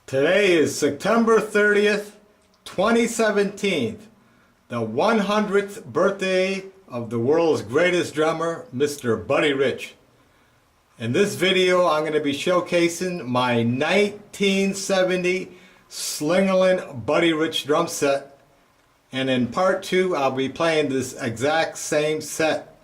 Today is September 30th, 2017, the 100th birthday of the world's greatest drummer, Mr. Buddy Rich. In this video, I'm going to be showcasing my 1970 Slingerland Buddy Rich drum set. And in part 2, I'll be playing this exact same set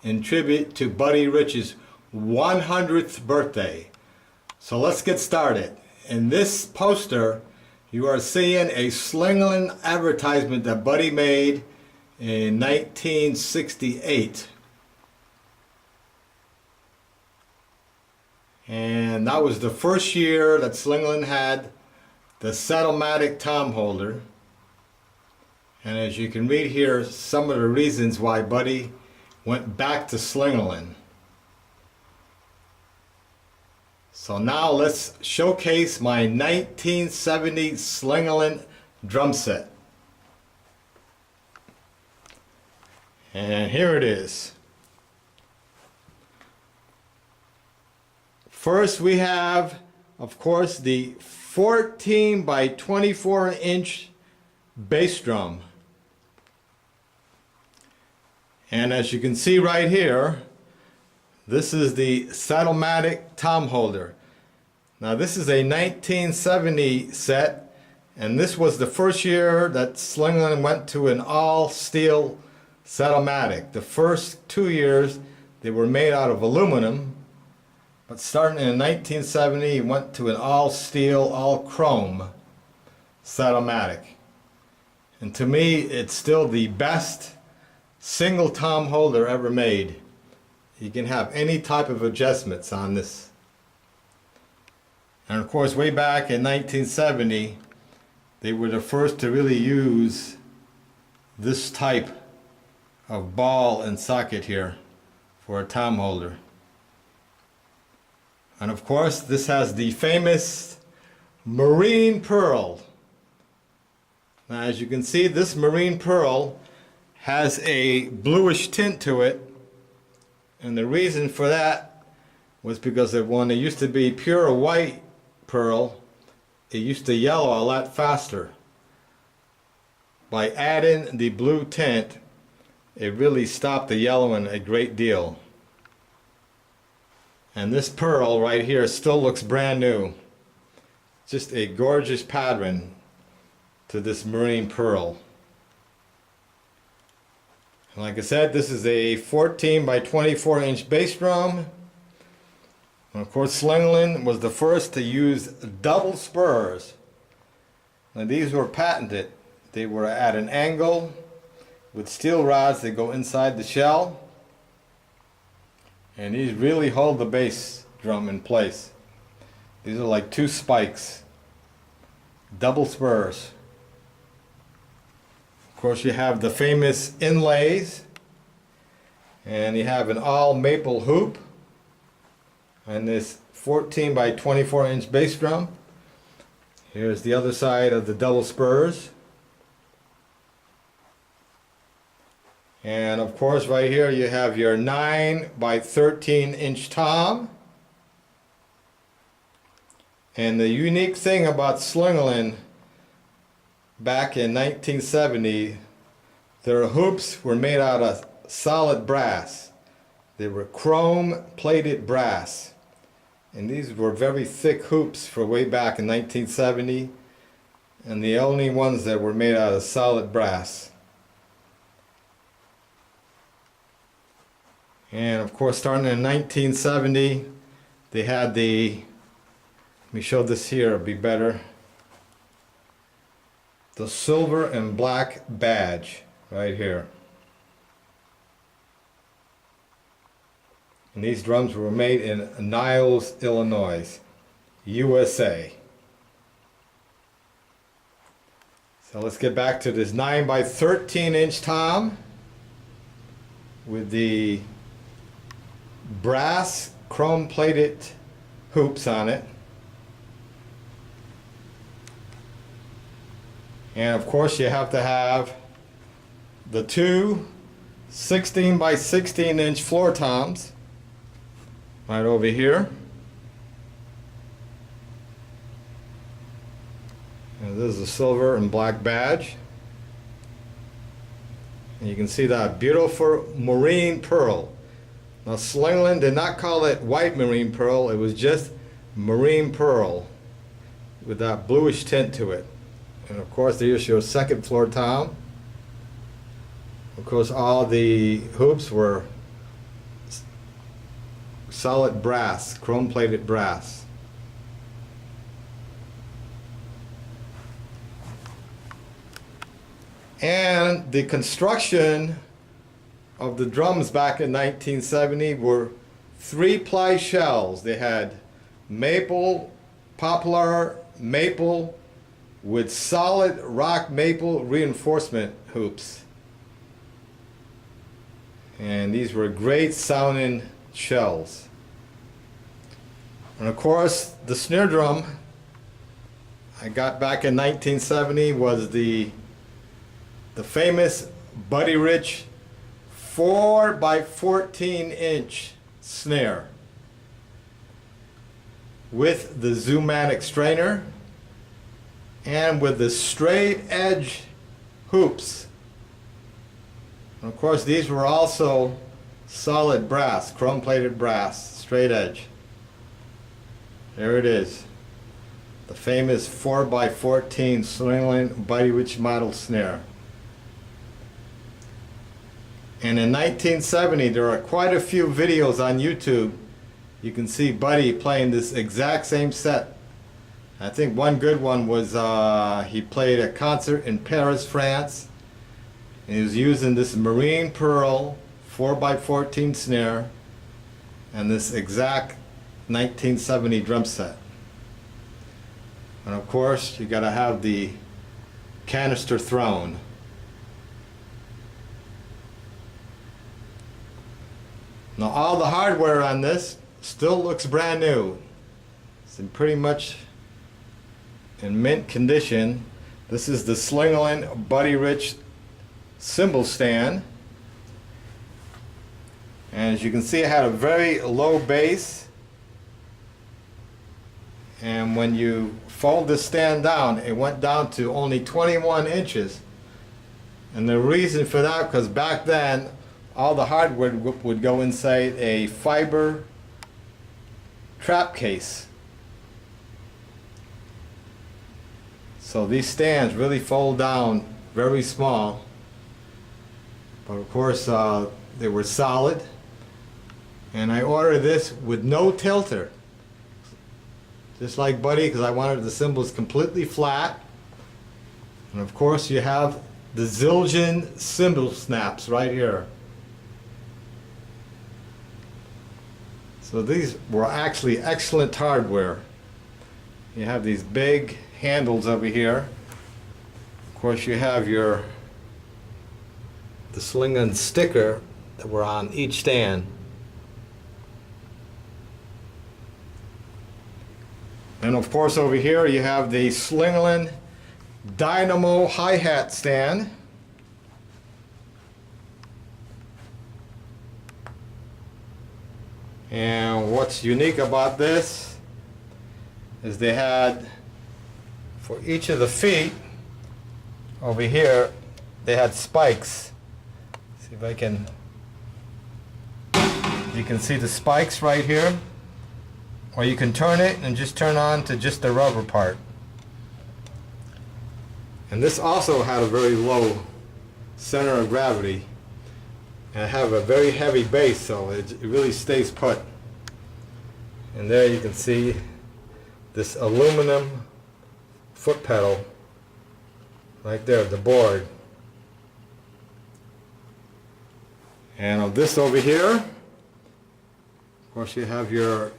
in tribute to Buddy Rich's 100th birthday. So let's get started. In this poster, you are seeing a Slingerland advertisement that Buddy made in 1968. And that was the first year that Slingerland had the Zoomatic tom holder. And as you can read here, some of the reasons why Buddy went back to Slingerland. So now let's showcase my 1970 Slingerland drum set. And here it is. First we have, of course, the 14 by 24 inch bass drum. And as you can see right here, this is the Zoomatic tom holder. Now this is a 1970 set, and this was the first year that Slingerland went to an all steel Zoomatic. The first 2 years they were made out of aluminum, but starting in 1970 he went to an all steel, all chrome Zoomatic. And to me it's still the best single tom holder ever made. You can have any type of adjustments on this. And of course, way back in 1970, they were the first to really use this type of ball and socket here for a tom holder. And of course, this has the famous marine pearl. Now, as you can see, this marine pearl has a bluish tint to it. And the reason for that was because when it used to be pure white pearl, it used to yellow a lot faster. By adding the blue tint, it really stopped the yellowing a great deal. And this pearl right here still looks brand new. Just a gorgeous pattern to this marine pearl. Like I said, this is a 14 by 24 inch bass drum. And of course, Slingerland was the first to use double spurs. Now these were patented. They were at an angle with steel rods that go inside the shell. And these really hold the bass drum in place. These are like two spikes. Double spurs. Of course, you have the famous inlays, and you have an all maple hoop and this 14 by 24 inch bass drum. Here's the other side of the double spurs. And of course, right here you have your 9 by 13 inch tom. And the unique thing about Slingerland back in 1970, their hoops were made out of solid brass. They were chrome plated brass. And these were very thick hoops for way back in 1970. And the only ones that were made out of solid brass. And of course, starting in 1970, they had the, let me show this here, it'll be better. The silver and black badge right here. And these drums were made in Niles, Illinois, USA. So let's get back to this 9 by 13 inch tom with the brass chrome plated hoops on it. And of course you have to have the two 16 by 16 inch floor toms right over here. And this is a silver and black badge. And you can see that beautiful marine pearl. Now Slingerland did not call it white marine pearl, it was just marine pearl with that bluish tint to it. And of course there's your second floor tom. Of course all the hoops were solid brass, chrome plated brass. And the construction of the drums back in 1970 were 3-ply shells. They had maple, poplar, maple with solid rock maple reinforcement hoops. And these were great sounding shells. And of course the snare drum I got back in 1970 was the famous Buddy Rich 4x14-inch snare with the Zoomatic strainer and with the straight edge hoops. And of course these were also solid brass, chrome plated brass, straight edge. There it is, the famous 4x14 Slingerland Buddy Rich model snare. And in 1970, there are quite a few videos on YouTube. You can see Buddy playing this exact same set. I think one good one was he played a concert in Paris, France. And he was using this marine pearl 4x14 snare and this exact 1970 drum set. And of course, you gotta have the canister throne. Now all the hardware on this still looks brand new. It's in pretty much in mint condition. This is the Slingerland Buddy Rich cymbal stand. And as you can see, it had a very low bass. And when you fold this stand down, it went down to only 21 inches. And the reason for that, because back then, all the hardware would go inside a fiber trap case. So these stands really fold down very small. But of course they were solid. And I ordered this with no tilter. Just like Buddy, because I wanted the cymbals completely flat. And of course you have the Zildjian cymbal snaps right here. So these were actually excellent hardware. You have these big handles over here. Of course you have the Slingerland sticker that were on each stand. And of course over here you have the Slingerland Dynamo hi-hat stand. And what's unique about this is they had, for each of the feet over here, they had spikes. See if I can, you can see the spikes right here. Or you can turn it and just turn on to just the rubber part. And this also had a very low center of gravity. And I have a very heavy bass, so it really stays put. And there you can see this aluminum foot pedal right there, the board. And on this over here, of course you have your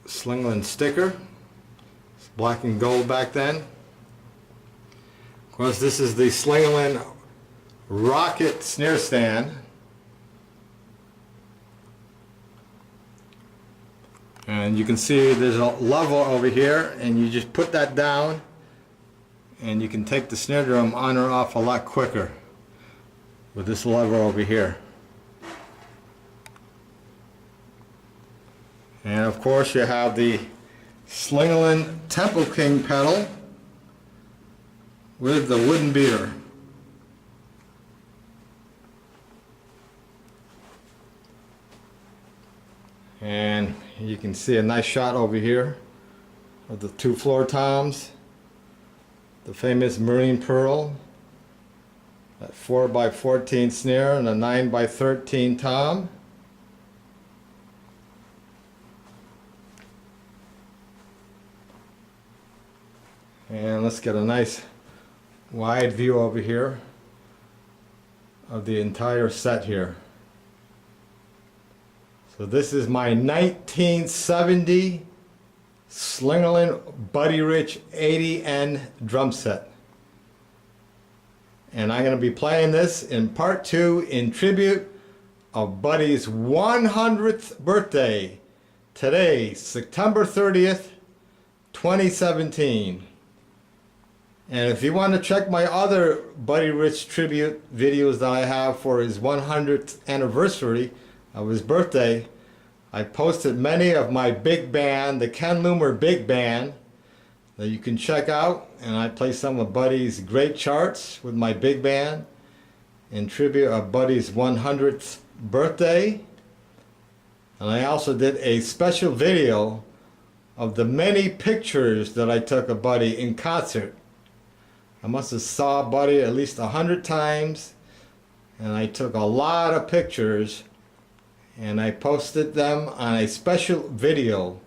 Slingerland sticker. It's black and gold back then. Of course this is the Slingerland Rocket snare stand. And you can see there's a level over here, and you just put that down and you can take the snare drum on or off a lot quicker with this lever over here. And of course you have the Slingerland Temple King pedal with the wooden beater. And you can see a nice shot over here of the two floor toms, the famous Marine Pearl, that 4x14 snare and a 9x13 tom. And let's get a nice wide view over here of the entire set here. So this is my 1970 Slingerland Buddy Rich 80N drum set. And I'm going to be playing this in part 2 in tribute of Buddy's 100th birthday today, September 30th, 2017. And if you want to check my other Buddy Rich tribute videos that I have for his 100th anniversary of his birthday, I posted many of my big band, the Ken Loomer Big Band, that you can check out. And I play some of Buddy's great charts with my big band in tribute of Buddy's 100th birthday. And I also did a special video of the many pictures that I took of Buddy in concert. I must have saw Buddy at least 100 times, and I took a lot of pictures, and I posted them on a special video.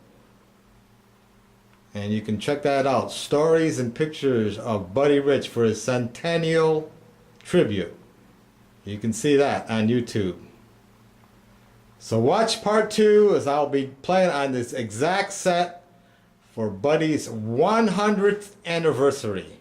And you can check that out, stories and pictures of Buddy Rich for his centennial tribute. You can see that on YouTube. So watch part 2 as I'll be playing on this exact set for Buddy's 100th anniversary.